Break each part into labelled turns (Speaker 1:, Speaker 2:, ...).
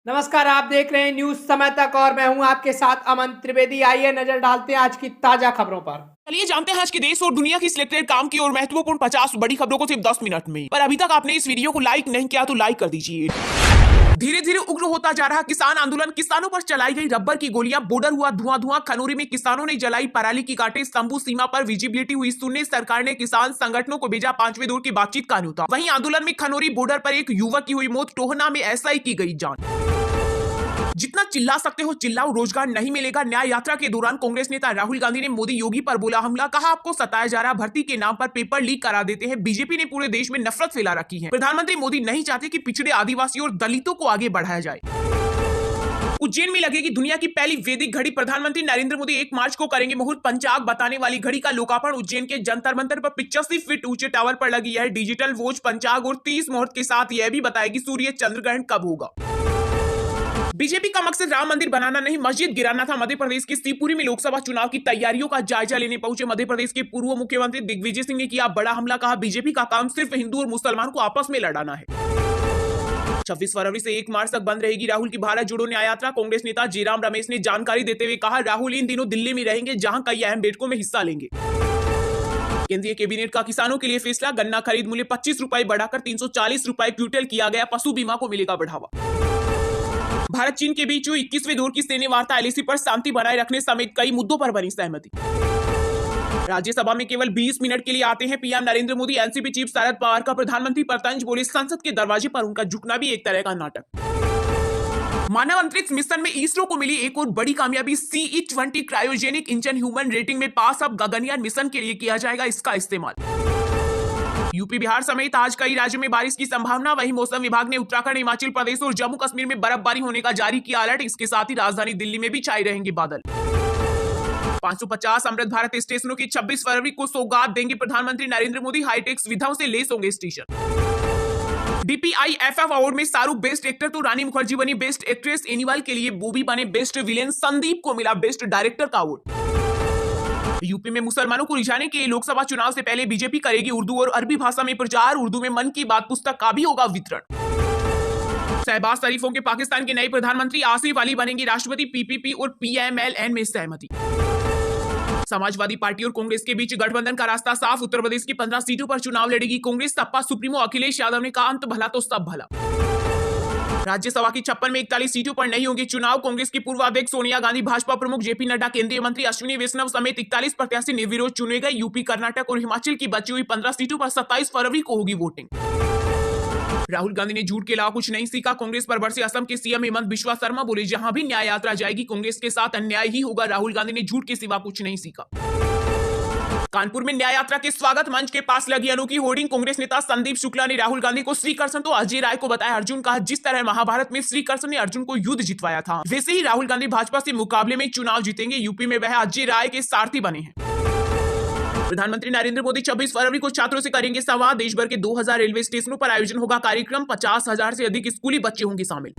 Speaker 1: नमस्कार, आप देख रहे हैं न्यूज समय तक और मैं हूं आपके साथ अमन त्रिवेदी। आइए नजर डालते हैं आज की ताजा खबरों पर।
Speaker 2: चलिए जानते हैं आज के देश और दुनिया की सिलेक्टेड काम की और महत्वपूर्ण 50 बड़ी खबरों को सिर्फ 10 मिनट में। पर अभी तक आपने इस वीडियो को लाइक नहीं किया तो लाइक कर दीजिए। धीरे धीरे उग्र होता जा रहा किसान आंदोलन, किसानों पर चलाई गई रबर की गोलियां, बॉर्डर हुआ धुआं धुआं, खनौरी में किसानों ने जलाई पराली की कांटे, शंभू सीमा पर विजिबिलिटी हुई शून्य, सरकार ने किसान संगठनों को भेजा 5वें दौर की बातचीत का न्योता। वहीं आंदोलन में खनौरी बॉर्डर पर एक युवक की हुई मौत, टोहना में एसआई की गई जान। जितना चिल्ला सकते हो चिल्लाओ, रोजगार नहीं मिलेगा। न्याय यात्रा के दौरान कांग्रेस नेता राहुल गांधी ने मोदी योगी पर बोला हमला, कहा आपको सताया जा रहा, भर्ती के नाम पर पेपर लीक करा देते हैं। बीजेपी ने पूरे देश में नफरत फैला रखी है। प्रधानमंत्री मोदी नहीं चाहते कि पिछड़े आदिवासी और दलितों को आगे बढ़ाया जाए। उज्जैन में लगेगी दुनिया की पहली वैदिक घड़ी, प्रधानमंत्री नरेंद्र मोदी 1 मार्च को करेंगे मुहूर्त। पंचांग बताने वाली घड़ी का लोकार्पण। उज्जैन के जंतर मंतर पर 85 फीट ऊंचे टावर पर लगी यह डिजिटल वॉच पंचांग और 30 मुहूर्त के साथ यह भी बताएगी सूर्य चंद्र ग्रहण कब होगा। बीजेपी का मकसद राम मंदिर बनाना नहीं, मस्जिद गिराना था। मध्य प्रदेश के शिवपुरी में लोकसभा चुनाव की तैयारियों का जायजा लेने पहुंचे मध्य प्रदेश के पूर्व मुख्यमंत्री दिग्विजय सिंह ने किया बड़ा हमला, कहा बीजेपी का काम सिर्फ हिंदू और मुसलमान को आपस में लड़ाना है। 26 फरवरी से 1 मार्च तक बंद रहेगी राहुल की भारत जोड़ो न्याय यात्रा। कांग्रेस नेता जयराम रमेश ने जानकारी देते हुए कहा राहुल इन दिनों दिल्ली में रहेंगे, जहां कई अहम बैठकों में हिस्सा लेंगे। केंद्रीय कैबिनेट का किसानों के लिए फैसला, गन्ना खरीद मूल्य 25 रुपए बढ़ाकर 340 रुपए क्विंटल किया गया, पशु बीमा को मिलेगा बढ़ावा। भारत चीन के बीच 21वें दौर की सैन्य वार्ता, एलएसी पर शांति बनाए रखने समेत कई मुद्दों पर बनी सहमति। राज्यसभा में केवल 20 मिनट के लिए आते हैं PM Narendra Modi, NCP chief Sharad Pawar का प्रधानमंत्री पर तंज, बोले संसद के दरवाजे पर उनका झुकना भी एक तरह का नाटक। मानव अंतरिक्ष मिशन में इसरो को मिली एक और बड़ी कामयाबी, CE-20 cryogenic engine human rating में पास। अब गगनयान मिशन के लिए किया जाएगा इसका इस्तेमाल। यूपी बिहार समेत आज कई राज्यों में बारिश की संभावना। वहीं मौसम विभाग ने उत्तराखंड, हिमाचल प्रदेश और जम्मू कश्मीर में बर्फबारी होने का जारी किया अलर्ट। इसके साथ ही राजधानी दिल्ली में भी छाए रहेंगे बादल। 550 अमृत भारत स्टेशनों की 26 फरवरी को सौगात देंगे प्रधानमंत्री नरेंद्र मोदी, हाईटेक सुविधाओं से लेस होंगे स्टेशन। DPIFF अवार्ड में शाहरुख बेस्ट एक्टर तो रानी मुखर्जी बनी बेस्ट एक्ट्रेस, एनिमल के लिए बॉबी बने बेस्ट विलेन, संदीप को मिला बेस्ट डायरेक्टर का अवार्ड। यूपी में मुसलमानों को रिझाने के लिए लोकसभा चुनाव से पहले बीजेपी करेगी उर्दू और अरबी भाषा में प्रचार, उर्दू में मन की बात पुस्तक का भी होगा वितरण। शहबाज शरीफों के पाकिस्तान के नए प्रधानमंत्री आसिफ अली बनेंगे राष्ट्रपति, PPP और PMLN में सहमति। समाजवादी पार्टी और कांग्रेस के बीच गठबंधन का रास्ता साफ, उत्तर प्रदेश की 15 सीटों पर चुनाव लड़ेगी कांग्रेस। सपा सुप्रीमो अखिलेश यादव ने कहा अंत भला तो सब भला। राज्यसभा की 56 में 41 सीटों पर नहीं होंगे चुनाव, कांग्रेस की पूर्व अध्यक्ष सोनिया गांधी, भाजपा प्रमुख JP नड्डा, केंद्रीय मंत्री अश्विनी वैष्णव समेत 41 प्रत्याशी निर्विरोध चुने गए। यूपी, कर्नाटक और हिमाचल की बची हुई 15 सीटों पर 27 फरवरी को होगी वोटिंग। राहुल गांधी ने झूठ के अलावा कुछ नहीं सीखा, कांग्रेस पर बरसे असम के CM हेमंत बिश्वा शर्मा, बोले जहां भी न्याय यात्रा जाएगी कांग्रेस के साथ अन्याय ही होगा। राहुल गांधी ने झूठ के सिवा कुछ नहीं सीखा। कानपुर में न्याय यात्रा के स्वागत मंच के पास लगी अनोखी होर्डिंग, कांग्रेस नेता संदीप शुक्ला ने राहुल गांधी को श्री कृष्ण तो अजय राय को बताया अर्जुन, कहा जिस तरह महाभारत में श्री कृष्ण ने अर्जुन को युद्ध जितवाया था, वैसे ही राहुल गांधी भाजपा से मुकाबले में चुनाव जीतेंगे। यूपी में वह अजय राय के सारथी बने हैं। प्रधानमंत्री नरेंद्र मोदी 26 फरवरी को छात्रों से करेंगे संवाद, देश भर के 2000 रेलवे स्टेशनों पर आयोजन होगा कार्यक्रम, 50,000 से अधिक स्कूली बच्चे होंगे शामिल।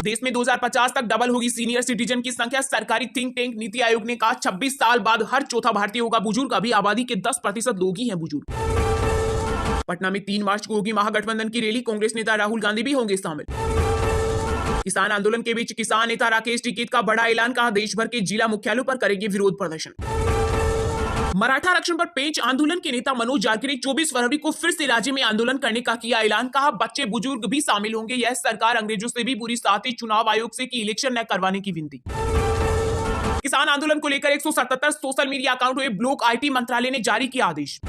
Speaker 2: देश में 2050 तक डबल होगी सीनियर सिटीजन की संख्या, सरकारी थिंक टैंक नीति आयोग ने कहा 26 साल बाद हर चौथा भारतीय होगा बुजुर्ग, अभी आबादी के 10% लोग ही हैं बुजुर्ग। पटना में 3 मार्च को होगी महागठबंधन की रैली, कांग्रेस नेता राहुल गांधी भी होंगे शामिल। किसान आंदोलन के बीच किसान नेता राकेश टिकैत का बड़ा ऐलान, कहा देश भर के जिला मुख्यालयों पर करेंगे विरोध प्रदर्शन। मराठा आरक्षण पर पेंच आंदोलन के नेता मनोज जारकी ने 24 फरवरी को फिर से राज्य में आंदोलन करने का किया ऐलान, कहा बच्चे बुजुर्ग भी शामिल होंगे। यह सरकार अंग्रेजों से भी बुरी, साथ ही चुनाव आयोग से कि इलेक्शन न करवाने की विनती। किसान आंदोलन को लेकर 177 सोशल मीडिया अकाउंट हुए ब्लॉक, IT मंत्रालय ने जारी किया आदेश।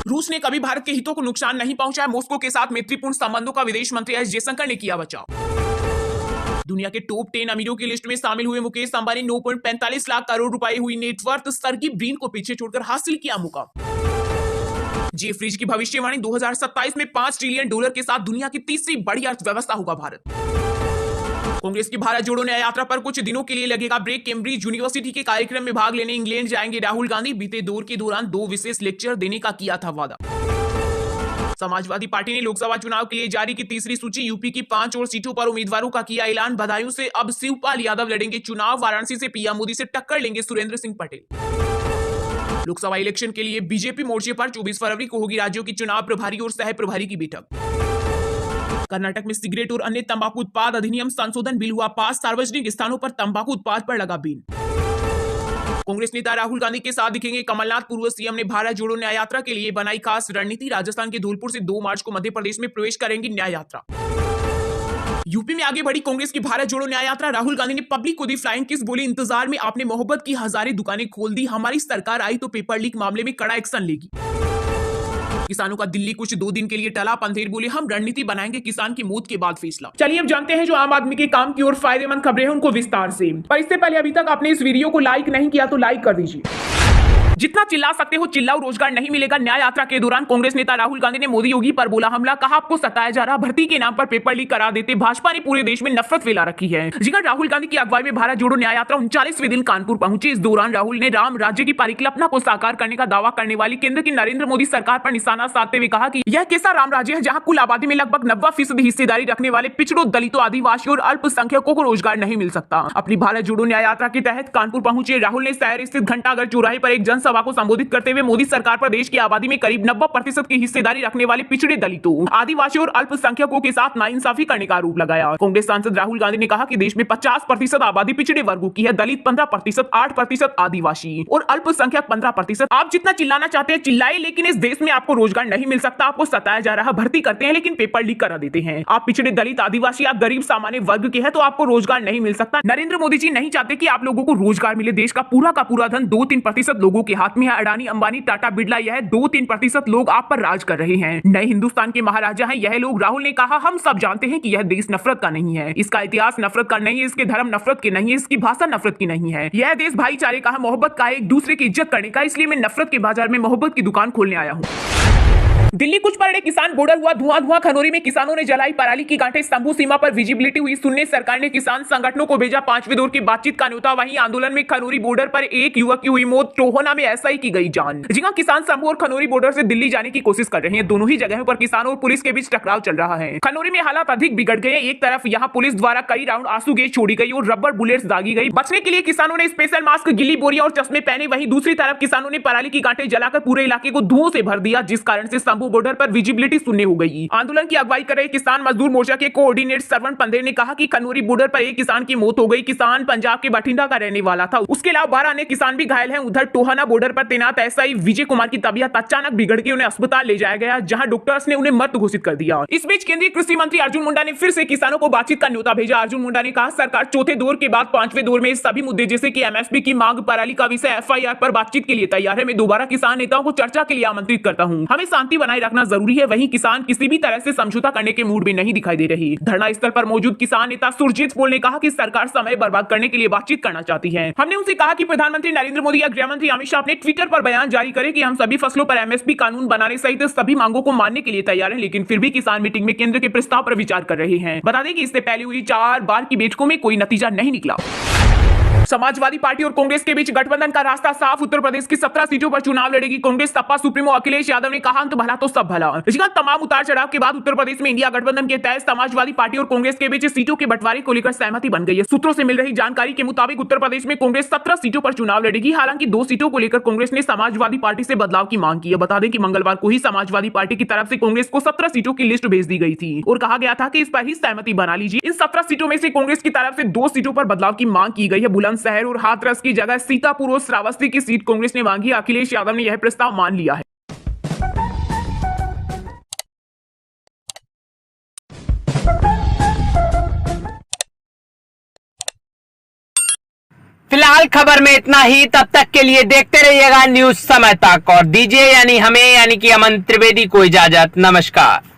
Speaker 2: रूस ने कभी भारत के हितों को नुकसान नहीं पहुंचाया, मॉस्को के साथ मैत्रीपूर्ण संबंधों का विदेश मंत्री S जयशंकर ने किया बचाव। दुनिया के टॉप 10 अमीरों की लिस्ट में शामिल हुए मुकेश अंबानी, 9.45 लाख करोड़ रुपए हुई नेटवर्थ, सर्गी ब्रिन को पीछे छोड़कर हासिल किया मुकाम। जेफरीज की भविष्यवाणी, 2027 में $5 ट्रिलियन के साथ दुनिया की तीसरी बड़ी अर्थव्यवस्था होगा भारत। कांग्रेस की भारत जोड़ो न्याय यात्रा पर कुछ दिनों के लिए लगेगा ब्रेक, कैम्ब्रिज यूनिवर्सिटी के कार्यक्रम में भाग लेने इंग्लैंड जाएंगे राहुल गांधी, बीते दौर के दौरान 2 विशेष लेक्चर देने का किया था वादा। समाजवादी पार्टी ने लोकसभा चुनाव के लिए जारी की तीसरी सूची, यूपी की 5 और सीटों पर उम्मीदवारों का किया ऐलान, बदायूं से अब शिवपाल यादव लड़ेंगे चुनाव, वाराणसी से पीएम मोदी से टक्कर लेंगे सुरेंद्र सिंह पटेल। लोकसभा इलेक्शन के लिए बीजेपी मोर्चे पर 24 फरवरी को होगी राज्यों की चुनाव प्रभारी और सह प्रभारी की बैठक। कर्नाटक में सिगरेट और अन्य तंबाकू उत्पाद अधिनियम संशोधन बिल हुआ पास, सार्वजनिक स्थानों पर तंबाकू उत्पाद पर लगा बैन। कांग्रेस नेता राहुल गांधी के साथ दिखेंगे कमलनाथ, पूर्व सीएम ने भारत जोड़ो न्याय यात्रा के लिए बनाई खास रणनीति। राजस्थान के धौलपुर से 2 मार्च को मध्य प्रदेश में प्रवेश करेंगी न्याय यात्रा। यूपी में आगे बढ़ी कांग्रेस की भारत जोड़ो न्याय यात्रा। राहुल गांधी ने पब्लिक को दी फ्लाइंग किस, बोले इंतजार में आपने मोहब्बत की हजारें दुकानें खोल दी, हमारी सरकार आई तो पेपर लीक मामले में कड़ा एक्शन लेगी। किसानों का दिल्ली कुछ 2 दिन के लिए टला, पंधेर बोले हम रणनीति बनाएंगे किसान की मौत के बाद फैसला। चलिए अब जानते हैं जो आम आदमी के काम की और फायदेमंद खबरें हैं उनको विस्तार से। पर इससे पहले अभी तक आपने इस वीडियो को लाइक नहीं किया तो लाइक कर दीजिए। जितना चिल्ला सकते हो चिल्लाओ, रोजगार नहीं मिलेगा। न्याय यात्रा के दौरान कांग्रेस नेता राहुल गांधी ने मोदी योगी पर बोला हमला, कहा आपको सताया जा रहा, भर्ती के नाम पर पेपर लीक करा देते। भाजपा ने पूरे देश में नफरत फैला रखी है। जिगर राहुल गांधी की अगुवाई में भारत जोड़ो न्याय यात्रा 39वें दिन कानपुर पहुंची। इस दौरान राहुल ने राम राज्य की परिकल्पना को साकार करने का दावा करने वाली केंद्र की नरेंद्र मोदी सरकार पर निशाना साधते हुए कहा कि यह कैसा राम राज्य है जहां कुल आबादी में लगभग 90% हिस्सेदारी रखने वाले पिछड़ों, दलितों, आदिवासियों और अल्पसंख्यकों को रोजगार नहीं मिल सकता। अपनी भारत जोड़ो न्याय यात्रा के तहत कानपुर पहुंचे राहुल ने शहर स्थित घंटाघर चौराहे पर एक जनसभा को संबोधित करते हुए मोदी सरकार पर देश की आबादी में करीब 90% की हिस्सेदारी रखने वाले पिछड़े, दलितों, आदिवासियों और अल्पसंख्यकों के साथ नाइंसाफी करने का आरोप लगाया। कांग्रेस सांसद राहुल गांधी ने कहा कि देश में 50% आबादी पिछड़े वर्गों की है, दलित 15%, 8% आदिवासी और अल्पसंख्यक 15%। आप जितना चिल्लाना चाहते हैं चिल्लाए, लेकिन इस देश में आपको रोजगार नहीं मिल सकता। आपको सताया जा रहा, भर्ती करते हैं लेकिन पेपर लीक करा देते हैं। आप पिछड़े, दलित, आदिवासी, आप गरीब सामान्य वर्ग के हैं तो आपको रोजगार नहीं मिल सकता। नरेंद्र मोदी जी नहीं चाहते कि आप लोगों को रोजगार मिले। देश का पूरा धन 2-3% लोगों के हाथ में है। अडानी, अंबानी, टाटा, बिरला, यह 2-3% लोग आप पर राज कर रहे हैं। नए हिंदुस्तान के महाराजा हैं यह लोग। राहुल ने कहा हम सब जानते हैं कि यह देश नफरत का नहीं है, इसका इतिहास नफरत का नहीं है, इसके धर्म नफरत के नहीं है, इसकी भाषा नफरत की नहीं है। यह देश भाईचारे का है, मोहब्बत का है, एक दूसरे की इज्जत करने का। इसलिए मैं नफरत के बाजार में मोहब्बत की दुकान खोलने आया हूँ। दिल्ली कुछ परेड किसान बॉर्डर हुआ धुआं। खनौरी में किसानों ने जलाई पराली की गांठें। शंभू सीमा पर विजिबिलिटी हुई सुनने। सरकार ने किसान संगठनों को भेजा 5वें दौर की बातचीत का न्योता। वहीं आंदोलन में खनौरी बॉर्डर पर एक युवक की हुई मौत, टोहाना में एसआई की गई जान। जी हां, किसान शंभू और खनौरी बॉर्डर से दिल्ली जाने की कोशिश कर रहे हैं। दोनों ही जगहों पर किसानों और पुलिस के बीच टकराव चल रहा है। खनौरी में हालात अधिक बिगड़ गए। एक तरफ यहां पुलिस द्वारा कई राउंड आंसू गैस छोड़ी गई और रबर बुलेट्स दागी गई। बचने के लिए किसानों ने स्पेशल मास्क, गिल्ली बोरियां और चश्मे पहने। वहीं दूसरी तरफ किसानों ने पराली की गांठें जलाकर पूरे इलाके को धुओं से भर दिया, जिस कारण से शंभू बॉर्डर पर विजिबिलिटी शून्य हो गई। आंदोलन की अगुवाई कर रहे किसान मजदूर मोर्चा के कोऑर्डिनेटर सरवण पंधेर ने कहा कि खनौरी बॉर्डर पर एक किसान की मौत हो गई। किसान पंजाब के बठिंडा का रहने वाला था। उसके अलावा 12 अन्य किसान भी घायल हैं। उधर टोहाना बॉर्डर पर तैनात एसआई विजय कुमार की तबीयत अचानक बिगड़ गई। उन्हें अस्पताल ले जाया गया, जहां डॉक्टर्स ने उन्हें मृत घोषित कर दिया। इस बीच केंद्रीय कृषि मंत्री अर्जुन मुंडा ने फिर से किसानों को बातचीत का न्योता भेजा। अर्जुन मुंडा ने कहा सरकार चौथे दौर के बाद 5वें दौर में सभी मुद्दे जैसे कि एमएसपी की मांग, पराली का विषय, एफआईआर पर बातचीत के लिए तैयार है। मैं दोबारा किसान नेताओं को चर्चा के लिए आमंत्रित करता हूं। हमें शांति बनाए रखना जरूरी है। वहीं किसान किसी भी तरह से समझौता करने के मूड में नहीं दिखाई दे रही। धरना स्थल पर मौजूद किसान नेता सुरजीत पोल ने कहा कि सरकार समय बर्बाद करने के लिए बातचीत करना चाहती है। हमने उनसे कहा कि प्रधानमंत्री नरेंद्र मोदी या गृह मंत्री अमित शाह अपने ट्विटर पर बयान जारी करें कि हम सभी फसलों पर एमएसपी कानून बनाने सहित सभी मांगों को मानने के लिए तैयार हैं, लेकिन फिर भी किसान मीटिंग में केंद्र के प्रस्ताव पर विचार कर रहे हैं। बता दें कि इससे पहले हुई 4 बार की बैठकों में कोई नतीजा नहीं निकला। समाजवादी पार्टी और कांग्रेस के बीच गठबंधन का रास्ता साफ। उत्तर प्रदेश की 17 सीटों पर चुनाव लड़ेगी कांग्रेस। सपा सुप्रीमो अखिलेश यादव ने कहा अंत भला तो सब भला। तमाम उतार चढ़ाव के बाद उत्तर प्रदेश में इंडिया गठबंधन के तहत समाजवादी पार्टी और कांग्रेस के बीच सीटों के बंटवारे को लेकर सहमति बन गई है। सूत्रों से मिल रही जानकारी के मुताबिक उत्तर प्रदेश में कांग्रेस 17 सीटों पर चुनाव लड़ेगी। हालांकि 2 सीटों को लेकर कांग्रेस ने समाजवादी पार्टी से बदलाव की मांग की है। बता दें कि मंगलवार को ही समाजवादी पार्टी की तरफ से कांग्रेस को 17 सीटों की लिस्ट भेज दी गई थी और कहा गया था कि इस पर ही सहमति बना लीजिए। इन 17 सीटों में से कांग्रेस की तरफ से 2 सीटों पर बदलाव की मांग की गई है। बुलंदशहर और हाथरस की जगह सीतापुर और श्रावस्ती की सीट कांग्रेस ने मांगी। अखिलेश यादव ने यह प्रस्ताव मान लिया है।
Speaker 1: फिलहाल खबर में इतना ही। तब तक के लिए देखते रहिएगा न्यूज समय तक और दीजिए यानी हमें यानी कि अमन त्रिवेदी को इजाजत। नमस्कार।